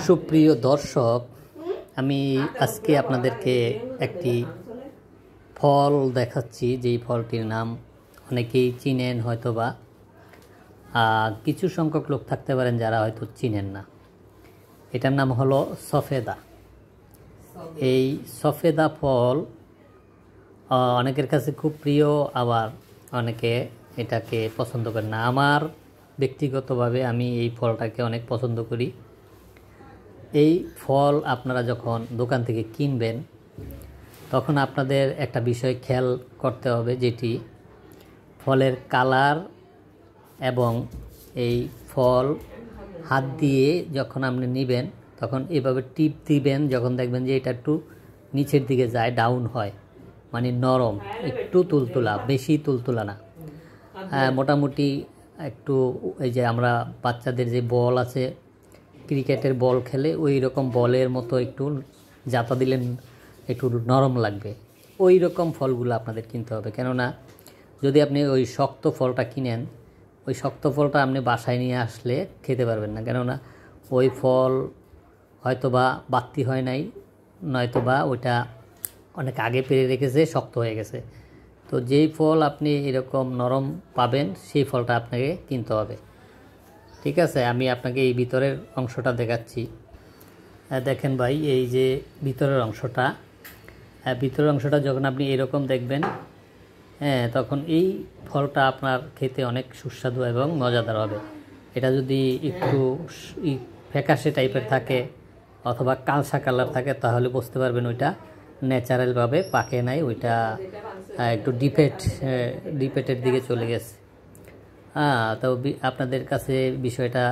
সুপ্রিয় দর্শক, আমি আজকে আপনাদেরকে একটি ফল দেখাচ্ছি, যেই ফলটির নাম অনেকেই চিনেন হয়তোবা, কিছু সংখ্যক লোক থাকতে পারেন যারা হয়তো চিনেন না। এটার নাম হলো সফেদা। এই সফেদা ফল অনেকের কাছে খুব প্রিয়, আবার অনেকে এটাকে পছন্দ করেন না। আমার ব্যক্তিগতভাবে আমি এই ফলটাকে অনেক পছন্দ করি। এই ফল আপনারা যখন দোকান থেকে কিনবেন তখন আপনাদের একটা বিষয় খেয়াল করতে হবে, যেটি ফলের কালার এবং এই ফল হাত দিয়ে যখন আপনি নেবেন তখন এভাবে টিপ দিবেন, যখন দেখবেন যে এটা একটু নিচের দিকে যায়, ডাউন হয়, মানে নরম, একটু তুলতুলা, বেশি তুলতুলা না, মোটামুটি একটু এই যে আমরা বাচ্চাদের যে বল আছে, ক্রিকেটের বল খেলে ওই রকম বলের মতো একটু জাতা দিলেন একটু নরম লাগবে, ওই রকম ফলগুলো আপনাদের কিনতে হবে। কেননা যদি আপনি ওই শক্ত ফলটা কিনেন, ওই শক্ত ফলটা আপনি বাসায় নিয়ে আসলে খেতে পারবেন না, কেননা ওই ফল হয়তোবা বাড়তি হয় নাই, নয়তোবা ওইটা অনেক আগে পেরে রেখেছে, শক্ত হয়ে গেছে। তো যেই ফল আপনি এরকম নরম পাবেন সেই ফলটা আপনাকে কিনতে হবে। ঠিক আছে, আমি আপনাকে এই ভিতরের অংশটা দেখাচ্ছি। দেখেন ভাই, এই যে ভিতরের অংশটা যখন আপনি এরকম দেখবেন, তখন এই ফলটা আপনার খেতে অনেক সুস্বাদু এবং মজাদার হবে। এটা যদি একটু ফ্যাকাশে টাইপের থাকে অথবা কালসা কালার থাকে তাহলে বুঝতে পারবেন ওইটা ন্যাচারালভাবে পাকে নাই, ওইটা একটু ডিপেটের দিকে চলে গেছে। তো আপনাদের কাছে বিষয়টা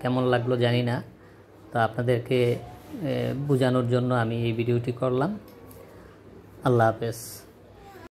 কেমন লাগলো জানি না, তো আপনাদেরকে বোঝানোর জন্য আমি এই ভিডিওটি করলাম। আল্লাহ হাফেজ।